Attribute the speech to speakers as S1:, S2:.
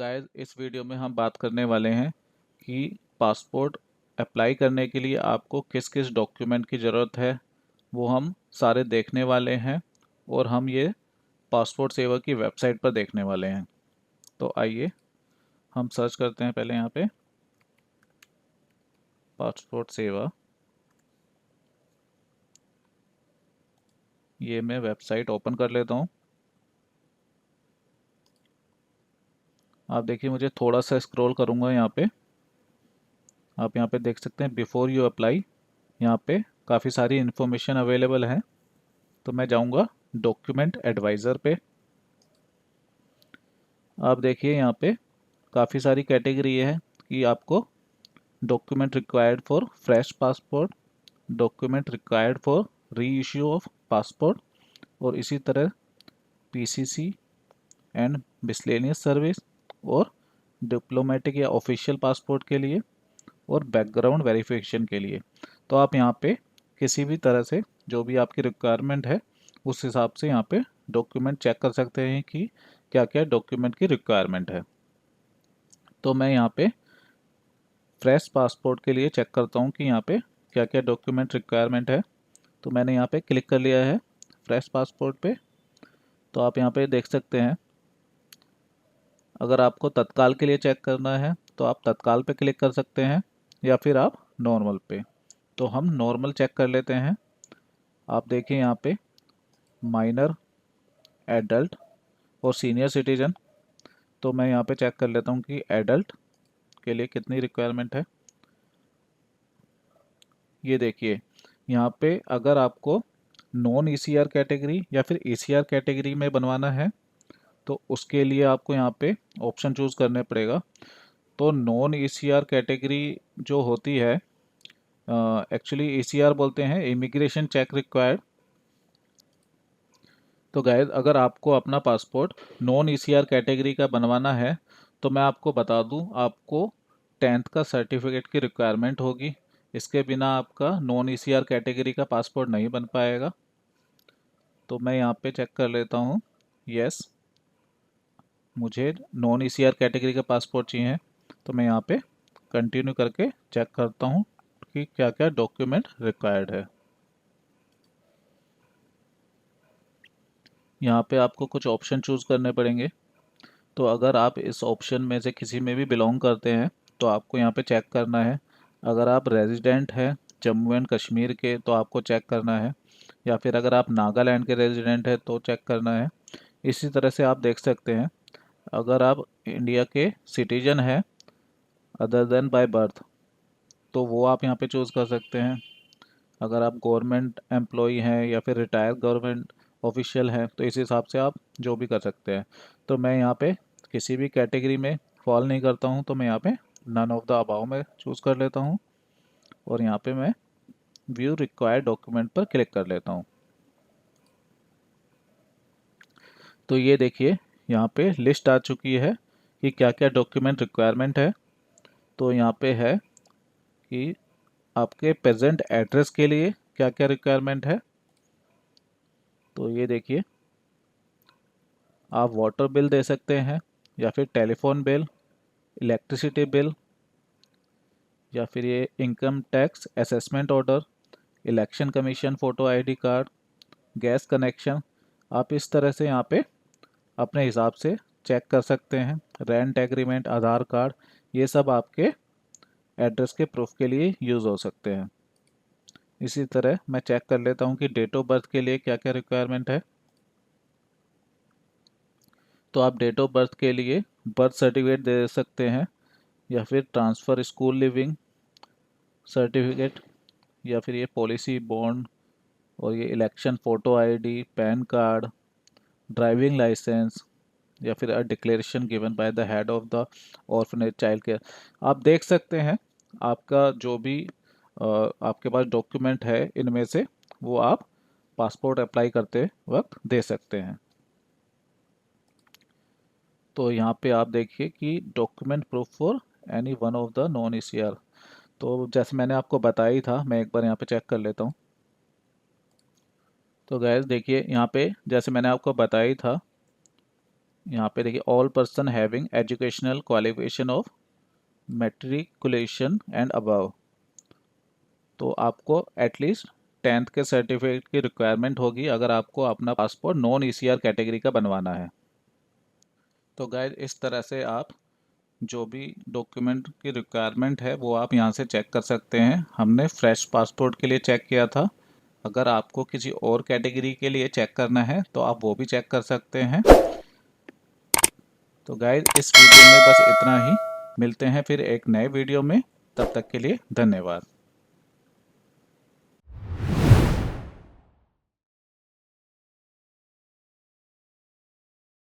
S1: Guys इस video में हम बात करने वाले हैं कि पासपोर्ट अप्लाई करने के लिए आपको किस किस डॉक्यूमेंट की ज़रूरत है। वो हम सारे देखने वाले हैं और हम ये पासपोर्ट सेवा की वेबसाइट पर देखने वाले हैं। तो आइए हम सर्च करते हैं पहले यहाँ पे पासपोर्ट सेवा। ये मैं वेबसाइट ओपन कर लेता हूँ। आप देखिए, मुझे थोड़ा सा स्क्रॉल करूँगा यहाँ पे। आप यहाँ पे देख सकते हैं बिफोर यू अप्लाई, यहाँ पे काफ़ी सारी इन्फॉर्मेशन अवेलेबल है। तो मैं जाऊँगा डॉक्यूमेंट एडवाइज़र पे। आप देखिए यहाँ पे काफ़ी सारी कैटेगरी है कि आपको document required for fresh passport, document required for री इश्यू ऑफ पासपोर्ट, और इसी तरह पीसीसी एंड मिसलेनियस सर्विस, और डिप्लोमेटिक या ऑफिशियल पासपोर्ट के लिए, और बैकग्राउंड वेरिफिकेशन के लिए। तो आप यहाँ पे किसी भी तरह से जो भी आपकी रिक्वायरमेंट है उस हिसाब से यहाँ पे डॉक्यूमेंट चेक कर सकते हैं कि क्या क्या डॉक्यूमेंट की रिक्वायरमेंट है। तो मैं यहाँ पे फ्रेश पासपोर्ट के लिए चेक करता हूँ कि यहाँ पे क्या क्या डॉक्यूमेंट रिक्वायरमेंट है। तो मैंने यहाँ पे क्लिक कर लिया है फ्रेश पासपोर्ट पे। तो आप यहाँ पे देख सकते हैं, अगर आपको तत्काल के लिए चेक करना है तो आप तत्काल पे क्लिक कर सकते हैं या फिर आप नॉर्मल पे। तो हम नॉर्मल चेक कर लेते हैं। आप देखिए यहाँ पे माइनर, एडल्ट और सीनियर सिटीजन। तो मैं यहाँ पे चेक कर लेता हूँ कि एडल्ट के लिए कितनी रिक्वायरमेंट है। ये देखिए यहाँ पे अगर आपको नॉन ईसीआर कैटेगरी या फिर ईसीआर कैटेगरी में बनवाना है तो उसके लिए आपको यहाँ पे ऑप्शन चूज़ करने पड़ेगा। तो नॉन ईसीआर कैटेगरी जो होती है, एक्चुअली ईसीआर बोलते हैं इमिग्रेशन चेक रिक्वायर्ड। तो गाइस अगर आपको अपना पासपोर्ट नॉन ईसीआर कैटेगरी का बनवाना है तो मैं आपको बता दूं, आपको 10th का सर्टिफिकेट की रिक्वायरमेंट होगी। इसके बिना आपका नॉन ईसीआर कैटेगरी का पासपोर्ट नहीं बन पाएगा। तो मैं यहाँ पे चेक कर लेता हूँ। यस, मुझे नॉन ईसीआर कैटेगरी का पासपोर्ट चाहिए। तो मैं यहाँ पे कंटिन्यू करके चेक करता हूँ कि क्या क्या डॉक्यूमेंट रिक्वायर्ड है। यहाँ पे आपको कुछ ऑप्शन चूज़ करने पड़ेंगे। तो अगर आप इस ऑप्शन में से किसी में भी बिलोंग करते हैं तो आपको यहाँ पे चेक करना है। अगर आप रेजिडेंट हैं जम्मू एंड कश्मीर के तो आपको चेक करना है, या फिर अगर आप नागालैंड के रेजिडेंट हैं तो चेक करना है। इसी तरह से आप देख सकते हैं, अगर आप इंडिया के सिटीजन हैं अदर देन बाय बर्थ तो वो आप यहाँ पे चूज़ कर सकते हैं। अगर आप गवर्नमेंट एम्प्लॉई हैं या फिर रिटायर्ड गवर्नमेंट ऑफिशियल हैं तो इस हिसाब से आप जो भी कर सकते हैं। तो मैं यहाँ पे किसी भी कैटेगरी में फॉल नहीं करता हूँ, तो मैं यहाँ पे नन ऑफ द अबाव में चूज़ कर लेता हूँ और यहाँ पे मैं व्यू रिक्वायर्ड डॉक्यूमेंट पर क्लिक कर लेता हूँ। तो ये देखिए यहाँ पे लिस्ट आ चुकी है कि क्या क्या डॉक्यूमेंट रिक्वायरमेंट है। तो यहाँ पे है कि आपके प्रेजेंट एड्रेस के लिए क्या क्या रिक्वायरमेंट है। तो ये देखिए, आप वाटर बिल दे सकते हैं या फिर टेलीफोन बिल, इलेक्ट्रिसिटी बिल, या फिर ये income tax assessment order, election commission photo ID card, gas connection. आप इस तरह से यहाँ पे अपने हिसाब से चेक कर सकते हैं। रेंट एग्रीमेंट, आधार कार्ड, ये सब आपके एड्रेस के प्रूफ के लिए यूज़ हो सकते हैं। इसी तरह मैं चेक कर लेता हूँ कि डेट ऑफ बर्थ के लिए क्या क्या रिक्वायरमेंट है। तो आप डेट ऑफ बर्थ के लिए बर्थ सर्टिफिकेट दे सकते हैं, या फिर ट्रांसफ़र स्कूल लिविंग सर्टिफिकेट, या फिर ये पॉलिसी बॉन्ड, और ये election photo ID, PAN card, driving licence, या फिर a declaration given by the head of the orphanage child care. आप देख सकते हैं आपका जो भी आपके पास डॉक्यूमेंट है इनमें से वो आप पासपोर्ट अप्लाई करते वक्त दे सकते हैं। तो यहाँ पे आप देखिए कि document proof for any one of the non ECR. तो जैसे मैंने आपको बताया ही था, मैं एक बार यहाँ पे चेक कर लेता हूँ। तो गैस देखिए यहाँ पे जैसे मैंने आपको बताया ही था यहाँ पे देखिए all person having educational qualification of matriculation and above, तो आपको एटलीस्ट 10th के सर्टिफिकेट की रिक्वायरमेंट होगी अगर आपको अपना पासपोर्ट नॉन ईसीआर कैटेगरी का बनवाना है। तो गाइस इस तरह से आप जो भी डॉक्यूमेंट की रिक्वायरमेंट है वो आप यहाँ से चेक कर सकते हैं। हमने फ्रेश पासपोर्ट के लिए चेक किया था, अगर आपको किसी और कैटेगरी के लिए चेक करना है तो आप वो भी चेक कर सकते हैं। तो गाइस इस वीडियो में बस इतना ही, मिलते हैं फिर एक नए वीडियो में, तब तक के लिए धन्यवाद।